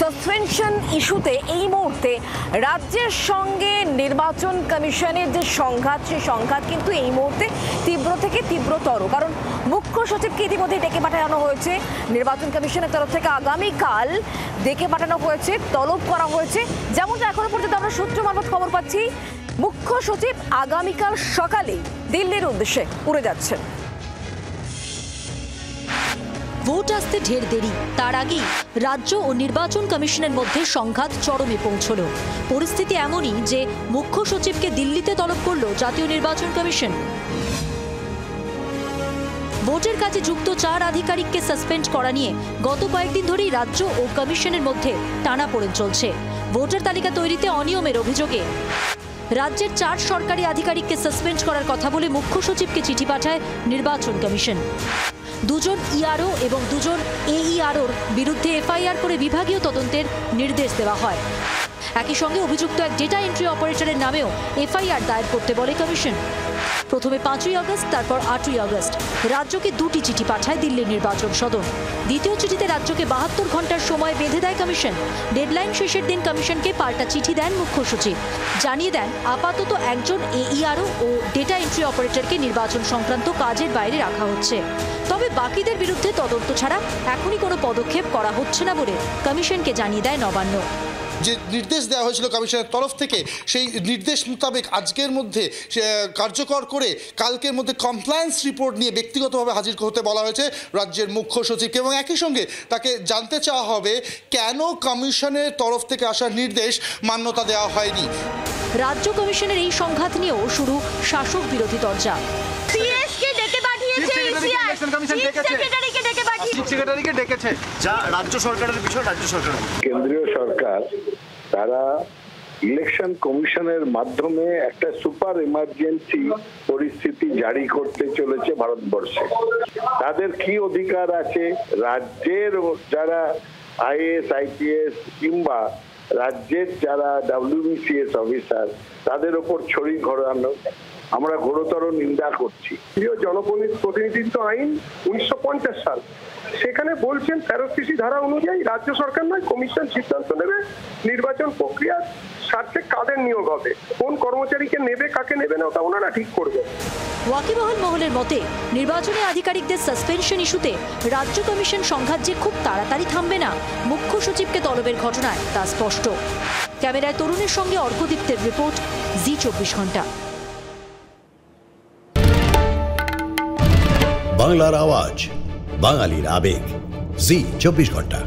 Suspension ইস্যুতে এই মুহূর্তে রাজ্যের সঙ্গে নির্বাচন কমিশনের যে সংঘাত, সেই সংঘাত কিন্তু এই মুহূর্তে তীব্র থেকে তীব্রতর। কারণ মুখ্য সচিবকে ইতিমধ্যে ডেকে পাঠানো হয়েছে নির্বাচন কমিশনের তরফ থেকে। আগামীকাল ডেকে পাঠানো হয়েছে, তলব করা হয়েছে। যেমনটা এখনো পর্যন্ত আমরা সূত্র মারফত খবর পাচ্ছি, মুখ্য সচিব আগামীকাল সকালে দিল্লির উদ্দেশ্যে উড়ে যাচ্ছেন। ভোট আসতে ঢের দেরি, তার আগেই রাজ্য ও নির্বাচন কমিশনের মধ্যে সংঘাত চরমে পৌঁছল। পরিস্থিতি এমনই যে মুখ্য সচিবকে দিল্লিতে তলব করল জাতীয় নির্বাচন কমিশন। ভোটের কাজে যুক্ত 4 আধিকারিককে সাসপেন্ড করা নিয়ে গত কয়েকদিন ধরেই রাজ্য ও কমিশনের মধ্যে টানাপোড়েন চলছে। ভোটার তালিকা তৈরিতে অনিয়মের অভিযোগে রাজ্যের 4 সরকারি আধিকারিককে সাসপেন্ড করার কথা বলে মুখ্য সচিবকে চিঠি পাঠায় নির্বাচন কমিশন। 2 জন ইআরও এবং 2 জন এইআরওর বিরুদ্ধে এফআইআর করে বিভাগীয় তদন্তের নির্দেশ দেওয়া হয়। একই সঙ্গে অভিযুক্ত এক ডেটা এন্ট্রি অপারেটরের নামেও এফআইআর দায়ের করতে বলে কমিশন। প্রথমে 5ই আগস্ট, তারপর 8ই আগস্ট রাজ্যকে 2টি চিঠি পাঠায় দিল্লির নির্বাচন সদন। দ্বিতীয় চিঠিতে রাজ্যকে 72 ঘন্টার সময় বেঁধে দেয় কমিশন। ডেডলাইন শেষের দিন কমিশনকে পাল্টা চিঠি দেন মুখ্য সচিব। জানিয়ে দেন আপাতত একজন এইআরও ও ডেটা এন্ট্রি অপারেটরকে নির্বাচন সংক্রান্ত কাজের বাইরে রাখা হচ্ছে। তবে বাকিদের বিরুদ্ধে তদন্ত ছাড়া এখনই কোনো পদক্ষেপ করা হচ্ছে না বলে কমিশনকে জানিয়ে দেয় নবান্ন। যে নির্দেশ দেওয়া হয়েছিল কমিশনের তরফ থেকে, সেই নির্দেশ মোতাবেক আজকের মধ্যে কার্যকর করে কালকের মধ্যে কমপ্লায়েন্স রিপোর্ট নিয়ে ব্যক্তিগতভাবে হাজির হতে বলা হয়েছে রাজ্যের মুখ্য সচিবকে। এবং একই সঙ্গে তাকে জানতে চাওয়া হবে কেন কমিশনের তরফ থেকে আসা নির্দেশ মান্যতা দেওয়া হয়নি। রাজ্য কমিশনের এই সংঘাত নিয়েও শুরু শাসক বিরোধী তরজা। কেন্দ্রীয় সরকার তারা ইলেকশন কমিশনের মাধ্যমে একটা সুপার ইমার্জেন্সি পরিস্থিতি জারি করতে চলেছে ভারতবর্ষে। তাদের কি অধিকার আছে রাজ্যের যারা আইএএস আইপিএস কিংবা রাজ্যের যারা WBCS অফিসার তাদের ওপর ছড়ি ঘোরানো? আমরা ঘোরতর নিন্দা করছি। জনপ্রতিনিধিত্ব আইন 1950 সাল, সেখানে বলছেন 13 ধারা অনুযায়ী রাজ্য সরকার নয় কমিশন সিদ্ধান্ত নেবে নির্বাচন প্রক্রিয়া স্বার্থে কাদের নিয়োগ হবে, কোন কর্মচারীকে নেবে কাকে নেবে না ওটা ওনারা ঠিক করবে। ওয়াকিবহাল মহলের মতে নির্বাচনী আধিকারিকদের সাসপেনশন ইস্যুতে রাজ্য কমিশন সংঘাত যে খুব তাড়াতাড়ি থামবে না মুখ্য সচিবকে তলবের ঘটনায় তা স্পষ্ট। ক্যামেরায় তরুণের সঙ্গে অর্কদীপ্তের রিপোর্ট, জি 24 ঘন্টা। বাংলার আওয়াজ, বাঙালির আবেগ, জি 24 ঘন্টা।